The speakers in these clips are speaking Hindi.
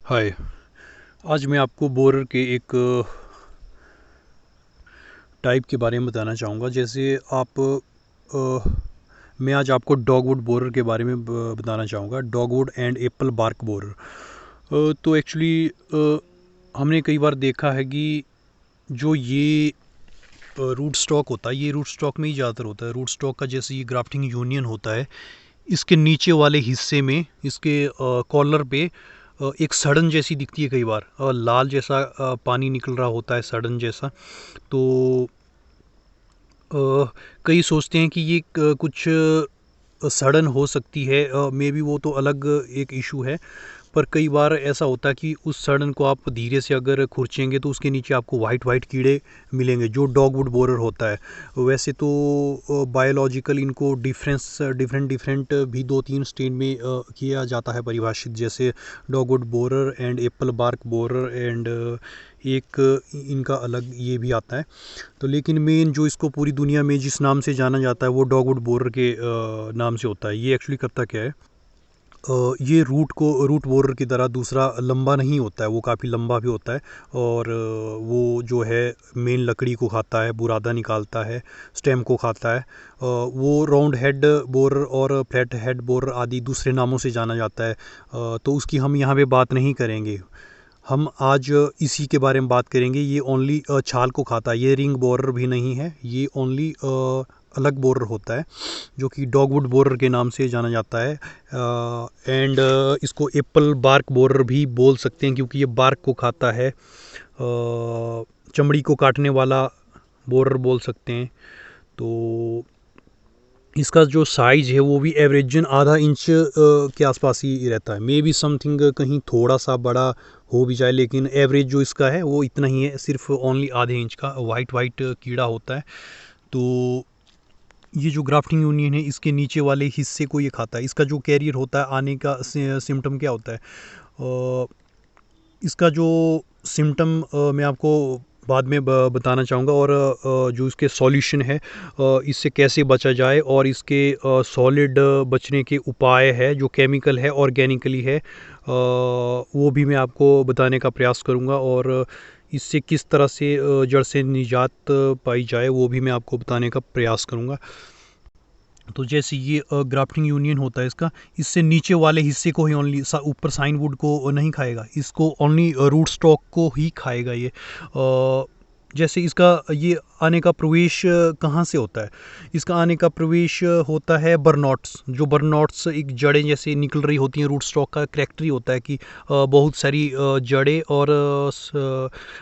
हाय। आज मैं आपको बोरर के एक टाइप के बारे में बताना चाहूँगा। जैसे आप मैं आज आपको डॉगवुड बोरर के बारे में बताना चाहूँगा। Dogwood and apple bark borer. तो एक्चुअली हमने कई बार देखा है कि जो ये रूट स्टॉक होता है, ये रूट स्टॉक में ही ज़्यादातर होता है। रूट स्टॉक का जैसे ये ग्राफ्टिंग यूनियन होता है, इसके नीचे वाले हिस्से में, इसके कॉलर पे एक सड़न जैसी दिखती है। कई बार लाल जैसा पानी निकल रहा होता है, सड़न जैसा। तो कई सोचते हैं कि ये कुछ सड़न हो सकती है, मे बी वो तो अलग एक इशू है। पर कई बार ऐसा होता है कि उस सड़न को आप धीरे से अगर खुरचेंगे तो उसके नीचे आपको वाइट वाइट कीड़े मिलेंगे, जो डॉगवुड बोरर होता है। वैसे तो बायोलॉजिकल इनको डिफरेंट भी 2-3 स्टेन में किया जाता है परिभाषित, जैसे dogwood borer and apple bark borer and एक इनका अलग ये भी आता है। तो लेकिन मेन जो इसको पूरी दुनिया में जिस नाम से जाना जाता है वो डॉगवुड बोरर के नाम से होता है। ये एक्चुअली करता क्या है, ये रूट बोरर की तरह दूसरा लंबा नहीं होता है, वो काफ़ी लंबा भी होता है। और वो जो है मेन लकड़ी को खाता है, बुरादा निकालता है, स्टेम को खाता है। वो राउंड हेड बोरर और फ्लैट हेड बोरर आदि दूसरे नामों से जाना जाता है। तो उसकी हम यहाँ पे बात नहीं करेंगे। हम आज इसी के बारे में बात करेंगे। ये ओनली छाल को खाता है, ये रिंग बोरर भी नहीं है, ये ओनली अलग बोरर होता है जो कि डॉगवुड बोरर के नाम से जाना जाता है। एंड इसको एप्पल बार्क बोरर भी बोल सकते हैं क्योंकि ये बार्क को खाता है। चमड़ी को काटने वाला बोरर बोल सकते हैं। तो इसका जो साइज़ है वो भी एवरेजन आधा इंच के आसपास ही रहता है। मे बी समथिंग कहीं थोड़ा सा बड़ा हो भी जाए, लेकिन एवरेज जो इसका है वो इतना ही है, सिर्फ ओनली आधे इंच का वाइट वाइट कीड़ा होता है। तो ये जो ग्राफ्टिंग यूनियन है, इसके नीचे वाले हिस्से को ये खाता है। इसका जो कैरियर होता है, आने का सिम्टम क्या होता है, इसका जो सिम्टम मैं आपको बाद में बताना चाहूँगा। और जो इसके सॉल्यूशन है, इससे कैसे बचा जाए, और इसके सॉलिड बचने के उपाय है, जो केमिकल है ऑर्गेनिकली है, वो भी मैं आपको बताने का प्रयास करूँगा। और इससे किस तरह से जड़ से निजात पाई जाए वो भी मैं आपको बताने का प्रयास करूँगा। तो जैसे ये ग्राफ्टिंग यूनियन होता है इसका, इससे नीचे वाले हिस्से को ही ओनली, ऊपर साइन वुड को नहीं खाएगा, इसको ओनली रूट स्टॉक को ही खाएगा ये। जैसे इसका ये आने का प्रवेश कहाँ से होता है, इसका आने का प्रवेश होता है बर्नॉट्स। जो बर्नॉट्स एक जड़ें जैसे निकल रही होती हैं, रूट स्टॉक का करैक्टर होता है कि बहुत सारी जड़ें और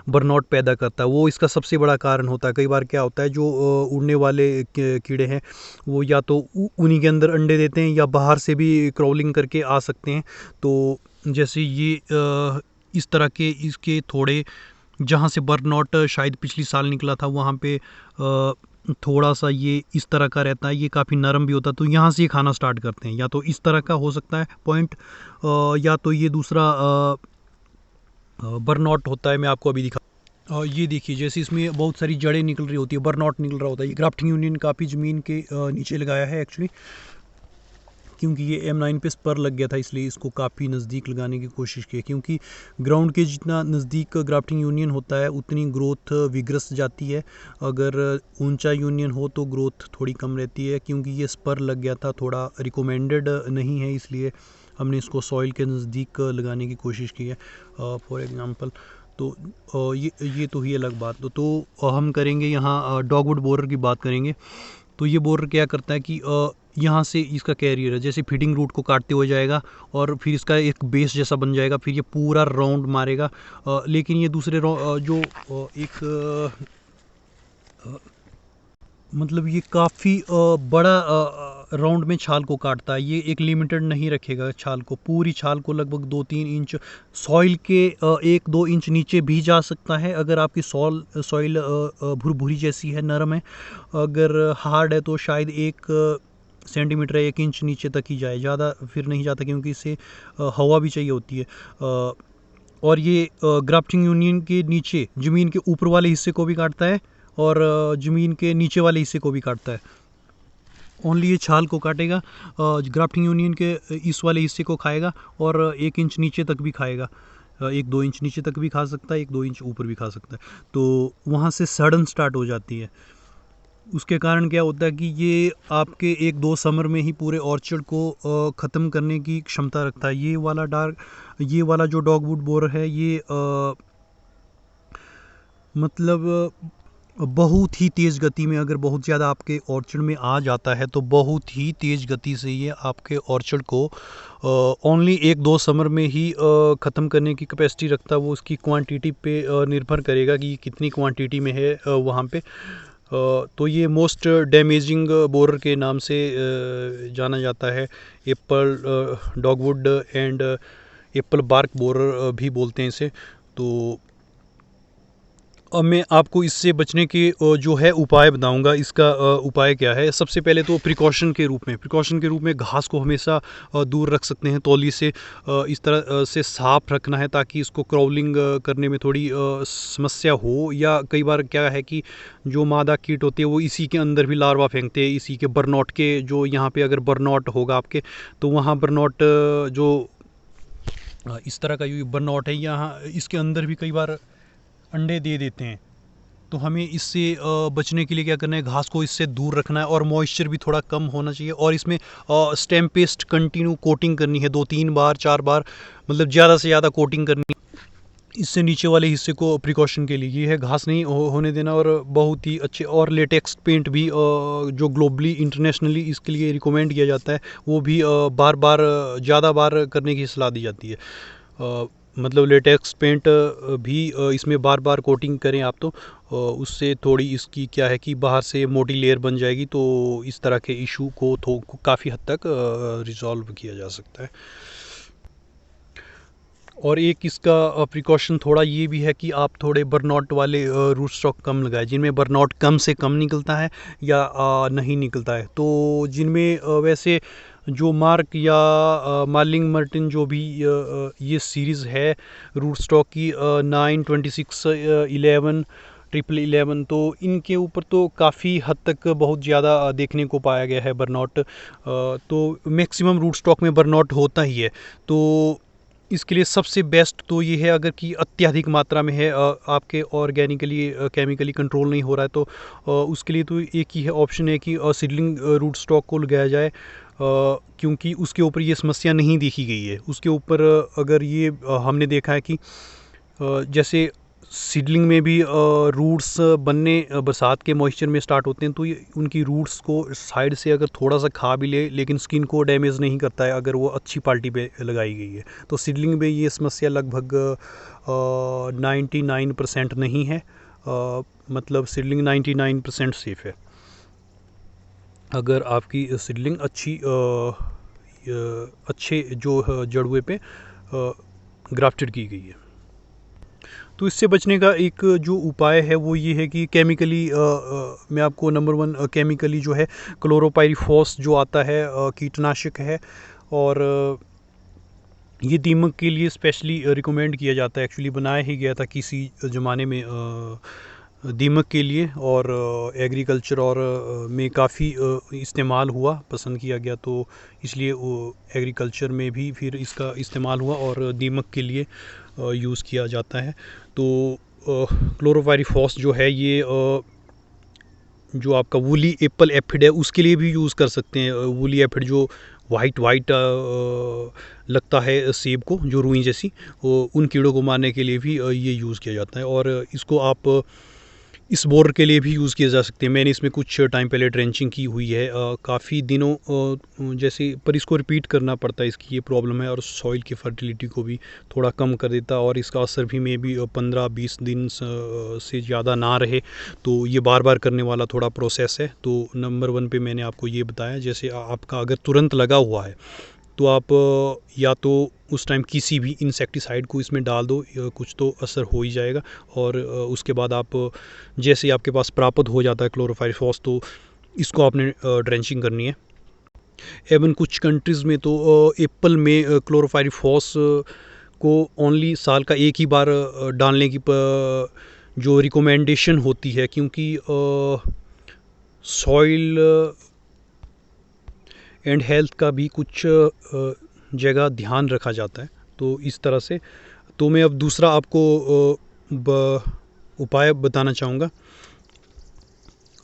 बर्नॉट पैदा करता है। वो इसका सबसे बड़ा कारण होता है। कई बार क्या होता है, जो उड़ने वाले कीड़े हैं वो या तो उन्हीं के अंदर अंडे देते हैं या बाहर से भी क्रॉलिंग करके आ सकते हैं। तो जैसे ये इस तरह के इसके थोड़े, जहाँ से बर्नॉट शायद पिछली साल निकला था वहाँ पे थोड़ा सा ये इस तरह का रहता है, ये काफ़ी नरम भी होता है। तो यहाँ से ये खाना स्टार्ट करते हैं, या तो इस तरह का हो सकता है पॉइंट, या तो ये दूसरा बर्नॉट होता है। मैं आपको अभी दिखा, ये देखिए, जैसे इसमें बहुत सारी जड़ें निकल रही होती है, बर्नॉट निकल रहा होता है। ये ग्राफ्टिंग यूनियन काफ़ी ज़मीन के नीचे लगाया है एक्चुअली, क्योंकि ये M9 पे स्पर लग गया था, इसलिए इसको काफ़ी नज़दीक लगाने की कोशिश की। क्योंकि ग्राउंड के जितना नज़दीक ग्राफ्टिंग यूनियन होता है उतनी ग्रोथ विग्रस जाती है। अगर ऊंचा यूनियन हो तो ग्रोथ थोड़ी कम रहती है। क्योंकि ये स्पर लग गया था, थोड़ा रिकमेंडेड नहीं है, इसलिए हमने इसको सॉइल के नज़दीक लगाने की कोशिश की है। फॉर एग्ज़ाम्पल, तो ये तो ही अलग बात। तो हम करेंगे यहाँ डॉगवुड बोरर की बात करेंगे। तो ये बोरर क्या करता है कि यहाँ से इसका कैरियर है, जैसे फीडिंग रूट को काटते हुए जाएगा और फिर इसका एक बेस जैसा बन जाएगा, फिर ये पूरा राउंड मारेगा। लेकिन ये दूसरे जो एक मतलब ये काफ़ी बड़ा राउंड में छाल को काटता है। ये एक लिमिटेड नहीं रखेगा छाल को, पूरी छाल को लगभग 2-3 इंच सॉइल के 1-2 इंच नीचे भी जा सकता है, अगर आपकी सॉइल भुरभुरी जैसी है, नरम है। अगर हार्ड है तो शायद 1 सेंटीमीटर 1 इंच नीचे तक ही जाए, ज़्यादा फिर नहीं जाता, क्योंकि इसे हवा भी चाहिए होती है। और ये ग्राफ्टिंग यूनियन के नीचे ज़मीन के ऊपर वाले हिस्से को भी काटता है और ज़मीन के नीचे वाले हिस्से को भी काटता है। ओनली ये छाल को काटेगा, ग्राफ्टिंग यूनियन के इस वाले हिस्से को खाएगा और 1 इंच नीचे तक भी खाएगा। 1-2 इंच नीचे तक भी खा सकता है, 1-2 इंच ऊपर भी खा सकता है। तो वहाँ से सड़न स्टार्ट हो जाती है। उसके कारण क्या होता है कि ये आपके 1-2 समर में ही पूरे ऑर्चर्ड को ख़त्म करने की क्षमता रखता है। ये वाला जो डॉगवुड बोरर है ये मतलब बहुत ही तेज़ गति में, अगर बहुत ज़्यादा आपके ऑर्चर्ड में आ जाता है तो बहुत ही तेज़ गति से ये आपके ऑर्चर्ड को ओनली 1-2 समर में ही ख़त्म करने की कैपेसिटी रखता है। वो उसकी क्वांटिटी पे निर्भर करेगा कि कितनी क्वांटिटी में है वहाँ पे। तो ये मोस्ट डैमेजिंग बोरर के नाम से जाना जाता है। Apple dogwood and apple bark borer भी बोलते हैं इसे। तो अब मैं आपको इससे बचने के जो है उपाय बताऊंगा। इसका उपाय क्या है? सबसे पहले तो प्रिकॉशन के रूप में घास को हमेशा दूर रख सकते हैं तौली से। इस तरह से साफ रखना है ताकि इसको क्रॉलिंग करने में थोड़ी समस्या हो। या कई बार क्या है कि जो मादा कीट होते हैं वो इसी के अंदर भी लार्वा फेंकते हैं, इसी के बर्नॉट के। जो यहाँ पे अगर बर्नॉट होगा आपके तो वहाँ बर्नॉट जो इस तरह का जो बर्नॉट है यहाँ इसके अंदर भी कई बार अंडे दे देते हैं। तो हमें इससे बचने के लिए क्या करना है? घास को इससे दूर रखना है और मॉइस्चर भी थोड़ा कम होना चाहिए। और इसमें स्टेम पेस्ट कंटिन्यू कोटिंग करनी है 2-3 बार 4 बार, मतलब ज़्यादा से ज़्यादा कोटिंग करनी है। इससे नीचे वाले हिस्से को प्रिकॉशन के लिए ये है, घास नहीं होने देना। और बहुत ही अच्छे और लेटेक्स पेंट भी जो ग्लोबली इंटरनेशनली इसके लिए रिकमेंड किया जाता है वो भी बार बार ज़्यादा बार करने की सलाह दी जाती है। मतलब लेटेक्स पेंट भी इसमें बार बार कोटिंग करें आप तो उससे थोड़ी इसकी क्या है कि बाहर से मोटी लेयर बन जाएगी। तो इस तरह के इशू को काफ़ी हद तक रिजॉल्व किया जा सकता है। और एक इसका प्रिकॉशन थोड़ा ये भी है कि आप थोड़े बर्नॉट वाले रूट स्टॉक कम लगाएं, जिनमें बर्नॉट कम से कम निकलता है या नहीं निकलता है। तो जिनमें वैसे जो मार्क या मार्लिंग मर्टिन जो भी ये सीरीज़ है रूट स्टॉक की 9, 26, 11, 11, तो इनके ऊपर तो काफ़ी हद तक बहुत ज़्यादा देखने को पाया गया है बर्नॉट। तो मैक्सिमम रूट स्टॉक में बर्नॉट होता ही है। तो इसके लिए सबसे बेस्ट तो ये है, अगर कि अत्यधिक मात्रा में है आपके ऑर्गेनिकली केमिकली कंट्रोल नहीं हो रहा है तो उसके लिए तो एक ही है ऑप्शन है कि सीडलिंग रूट स्टॉक को लगाया जाए। क्योंकि उसके ऊपर ये समस्या नहीं देखी गई है। उसके ऊपर अगर ये हमने देखा है कि जैसे सीडलिंग में भी रूट्स बनने बरसात के मॉइस्चर में स्टार्ट होते हैं। तो ये उनकी रूट्स को साइड से अगर थोड़ा सा खा भी ले लेकिन स्किन को डैमेज नहीं करता है अगर वो अच्छी क्वालिटी पे लगाई गई है। तो सीडलिंग में ये समस्या लगभग 99% नहीं है। मतलब सीडलिंग 99% सेफ़ है अगर आपकी सीडलिंग अच्छे जो जड़ुए पे ग्राफ्टेड की गई है। तो इससे बचने का एक जो उपाय है वो ये है कि केमिकली मैं आपको नंबर 1 केमिकली जो है क्लोरोपाइरीफॉस जो आता है कीटनाशक है। और ये दीमक के लिए स्पेशली रिकमेंड किया जाता है। एक्चुअली बनाया ही गया था किसी ज़माने में दीमक के लिए। और एग्रीकल्चर और में काफ़ी इस्तेमाल हुआ, पसंद किया गया। तो इसलिए एग्रीकल्चर में भी फिर इसका इस्तेमाल हुआ और दीमक के लिए यूज़ किया जाता है। तो क्लोरोपाइरीफॉस जो है ये जो आपका वूली एप्पल एफिड है उसके लिए भी यूज़ कर सकते हैं। वूली एफिड जो वाइट लगता है सेब को, जो रुई जैसी, उन कीड़ों को मारने के लिए भी ये यूज़ किया जाता है। और इसको आप इस बोर के लिए भी यूज़ किए जा सकते हैं। मैंने इसमें कुछ टाइम पहले ड्रेंचिंग की हुई है काफ़ी दिनों जैसे, पर इसको रिपीट करना पड़ता है, इसकी ये प्रॉब्लम है। और सॉइल की फर्टिलिटी को भी थोड़ा कम कर देता है और इसका असर भी मे भी 15-20 दिन से ज़्यादा ना रहे। तो ये बार बार करने वाला थोड़ा प्रोसेस है। तो नंबर 1 पे मैंने आपको ये बताया। जैसे आपका अगर तुरंत लगा हुआ है तो आप या तो उस टाइम किसी भी इंसेक्टिसाइड को इसमें डाल दो, कुछ तो असर हो ही जाएगा। और उसके बाद आप जैसे आपके पास प्राप्त हो जाता है क्लोरोपाइरीफॉस तो इसको आपने ड्रेंचिंग करनी है। एवन कुछ कंट्रीज़ में तो एप्पल में क्लोरोपाइरीफॉस को ओनली साल का एक ही बार डालने की जो रिकमेंडेशन होती है। क्योंकि सॉइल एंड हेल्थ का भी कुछ जगह ध्यान रखा जाता है। तो इस तरह से तो मैं अब दूसरा आपको उपाय बताना चाहूँगा।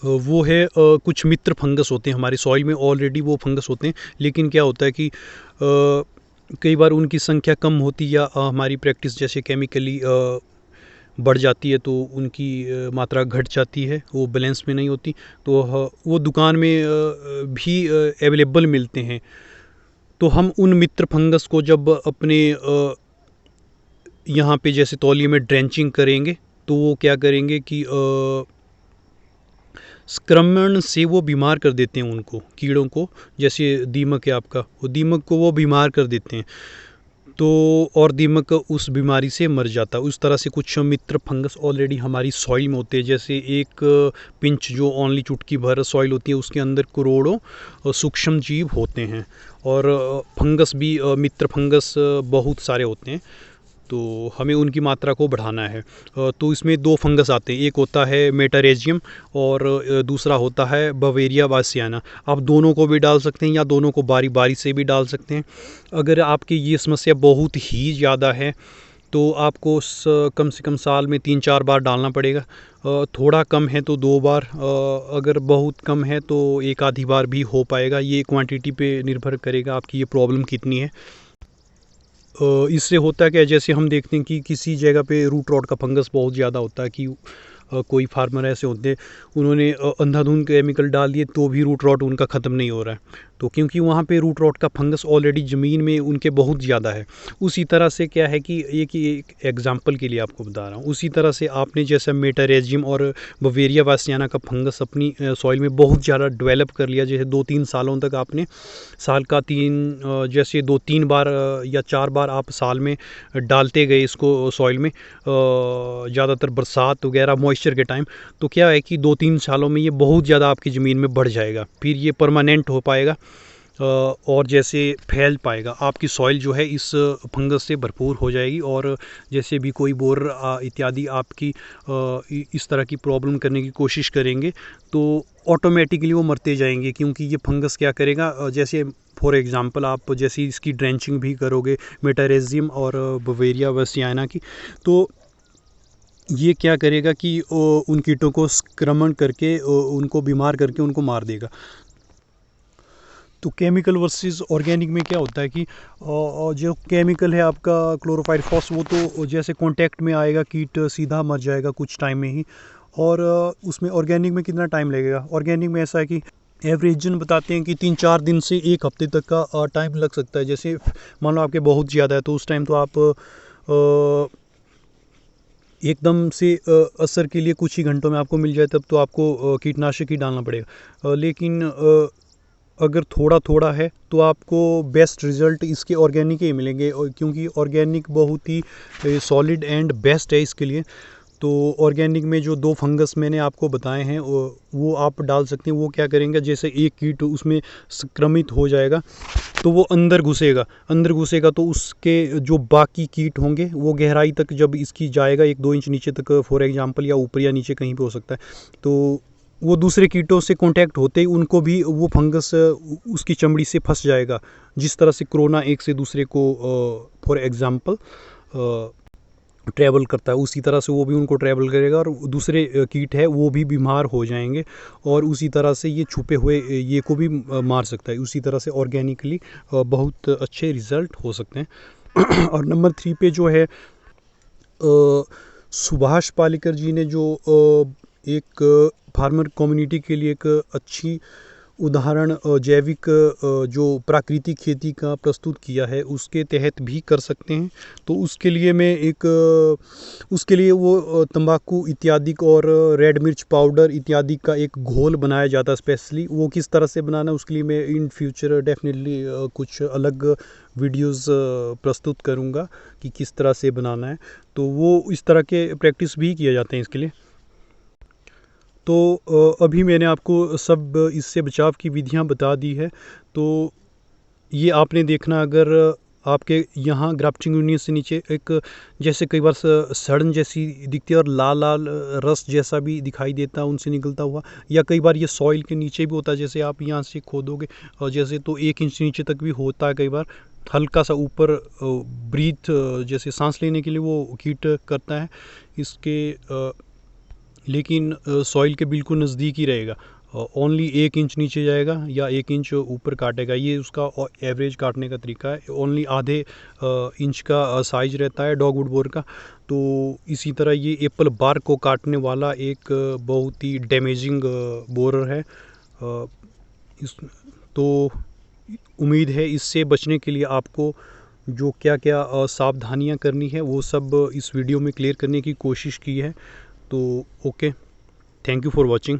वो है कुछ मित्र फंगस होते हैं हमारी सॉइल में, ऑलरेडी वो फंगस होते हैं, लेकिन क्या होता है कि कई बार उनकी संख्या कम होती या हमारी प्रैक्टिस जैसे केमिकली बढ़ जाती है तो उनकी मात्रा घट जाती है, वो बैलेंस में नहीं होती, तो वो दुकान में भी अवेलेबल मिलते हैं। तो हम उन मित्र फंगस को जब अपने यहाँ पे जैसे तौलिए में ड्रेंचिंग करेंगे तो वो क्या करेंगे कि संक्रमण से वो बीमार कर देते हैं उनको, कीड़ों को, जैसे दीमक है आपका, वो दीमक को वो बीमार कर देते हैं, तो और दीमक उस बीमारी से मर जाता है। उस तरह से कुछ मित्र फंगस ऑलरेडी हमारी सॉइल में होते हैं, जैसे एक पिंच जो ओनली चुटकी भर सॉइल होती है उसके अंदर करोड़ों सूक्ष्म जीव होते हैं, और फंगस भी मित्र फंगस बहुत सारे होते हैं, तो हमें उनकी मात्रा को बढ़ाना है। तो इसमें दो फंगस आते हैं, एक होता है मेटारेजियम और दूसरा होता है बवेरिया बासियाना। आप दोनों को भी डाल सकते हैं या दोनों को बारी बारी से भी डाल सकते हैं। अगर आपकी ये समस्या बहुत ही ज़्यादा है तो आपको कम से कम साल में 3-4 बार डालना पड़ेगा। थोड़ा कम है तो 2 बार, अगर बहुत कम है तो एक आधी बार भी हो पाएगा। ये क्वांटिटी पे निर्भर करेगा आपकी ये प्रॉब्लम कितनी है। इससे होता है क्या, जैसे हम देखते हैं कि किसी जगह पे रूट रॉट का फंगस बहुत ज़्यादा होता है कि कोई फार्मर ऐसे होते हैं उन्होंने अंधाधुंध केमिकल डाल दिए तो भी रूट रॉट उनका ख़त्म नहीं हो रहा है, तो क्योंकि वहाँ पे रूट रॉट का फंगस ऑलरेडी ज़मीन में उनके बहुत ज़्यादा है। उसी तरह से क्या है कि एक एग्जांपल के लिए आपको बता रहा हूँ, उसी तरह से आपने जैसे मेटारेजियम और बवेरिया बासियाना का फंगस अपनी सॉइल में बहुत ज़्यादा डेवलप कर लिया, जैसे 2-3 सालों तक आपने साल का जैसे 2-3 बार या 4 बार आप साल में डालते गए इसको सॉइल में, ज़्यादातर बरसात वगैरह मॉइस्चर के टाइम, तो क्या है कि 2-3 सालों में ये बहुत ज़्यादा आपकी ज़मीन में बढ़ जाएगा, फिर ये परमानेंट हो पाएगा और जैसे फैल पाएगा, आपकी सॉइल जो है इस फंगस से भरपूर हो जाएगी। और जैसे भी कोई बोर इत्यादि आपकी इस तरह की प्रॉब्लम करने की कोशिश करेंगे तो ऑटोमेटिकली वो मरते जाएंगे, क्योंकि ये फंगस क्या करेगा, जैसे फॉर एग्ज़ाम्पल आप जैसे इसकी ड्रेंचिंग भी करोगे मेटारेजियम और बवेरिया बासियाना की, तो ये क्या करेगा कि उन कीटों को संक्रमण करके उनको बीमार करके उनको मार देगा। तो केमिकल वर्सेस ऑर्गेनिक में क्या होता है कि जो केमिकल है आपका क्लोरोपाइरीफॉस, वो तो जैसे कांटेक्ट में आएगा कीट सीधा मर जाएगा कुछ टाइम में ही, और उसमें ऑर्गेनिक में कितना टाइम लगेगा। ऑर्गेनिक में ऐसा है कि एवरेजन बताते हैं कि 3-4 दिन से 1 हफ्ते तक का टाइम लग सकता है। जैसे मान लो आपके बहुत ज़्यादा है तो उस टाइम तो आप एकदम से असर के लिए कुछ ही घंटों में आपको मिल जाए, तब तो आपको कीटनाशक ही डालना पड़ेगा। लेकिन अगर थोड़ा थोड़ा है तो आपको बेस्ट रिज़ल्ट इसके ऑर्गेनिक ही मिलेंगे, और क्योंकि ऑर्गेनिक बहुत ही सॉलिड एंड बेस्ट है इसके लिए। तो ऑर्गेनिक में जो 2 फंगस मैंने आपको बताए हैं वो आप डाल सकते हैं। वो क्या करेंगे, जैसे एक कीट उसमें संक्रमित हो जाएगा तो वो अंदर घुसेगा तो उसके जो बाकी कीट होंगे वो गहराई तक जब इसकी जाएगा 1-2 इंच नीचे तक फॉर एग्जांपल, या ऊपर या नीचे कहीं पे हो सकता है, तो वो दूसरे कीटों से कांटेक्ट होते ही उनको भी वो फंगस उसकी चमड़ी से फंस जाएगा। जिस तरह से कोरोना एक से दूसरे को फॉर एग्जांपल ट्रैवल करता है, उसी तरह से वो भी उनको ट्रैवल करेगा और दूसरे कीट है वो भी बीमार हो जाएंगे, और उसी तरह से ये छुपे हुए ये को भी मार सकता है। उसी तरह से ऑर्गेनिकली बहुत अच्छे रिज़ल्ट हो सकते हैं। और नंबर 3 पे जो है सुभाष पालेकर जी ने जो एक फार्मर कम्युनिटी के लिए एक अच्छी उदाहरण जैविक जो प्राकृतिक खेती का प्रस्तुत किया है उसके तहत भी कर सकते हैं। तो उसके लिए मैं उसके लिए वो तंबाकू इत्यादि और रेड मिर्च पाउडर इत्यादि का एक घोल बनाया जाता है स्पेशली। वो किस तरह से बनाना है उसके लिए मैं इन फ्यूचर डेफिनेटली कुछ अलग वीडियोस प्रस्तुत करूँगा कि किस तरह से बनाना है। तो वो इस तरह के प्रैक्टिस भी किए जाते हैं इसके लिए। तो अभी मैंने आपको सब इससे बचाव की विधियां बता दी है। तो ये आपने देखना, अगर आपके यहाँ ग्राफ्टिंग यूनिट से नीचे एक जैसे कई बार सड़न जैसी दिखती है और लाल लाल रस जैसा भी दिखाई देता है उनसे निकलता हुआ, या कई बार ये सॉइल के नीचे भी होता है, जैसे आप यहाँ से खोदोगे और जैसे तो 1 इंच नीचे तक भी होता है कई बार। हल्का सा ऊपर ब्रीथ जैसे सांस लेने के लिए वो कीट करता है इसके, लेकिन सॉइल के बिल्कुल नज़दीक ही रहेगा। ओनली 1 इंच नीचे जाएगा या 1 इंच ऊपर काटेगा, ये उसका एवरेज काटने का तरीका है। ओनली आधे इंच का साइज रहता है डॉगवुड बोर का। तो इसी तरह ये एप्पल बार को काटने वाला एक बहुत ही डैमेजिंग बोरर है। इस तो उम्मीद है इससे बचने के लिए आपको जो क्या क्या सावधानियां करनी है वो सब इस वीडियो में क्लियर करने की कोशिश की है। तो okay, thank you for watching.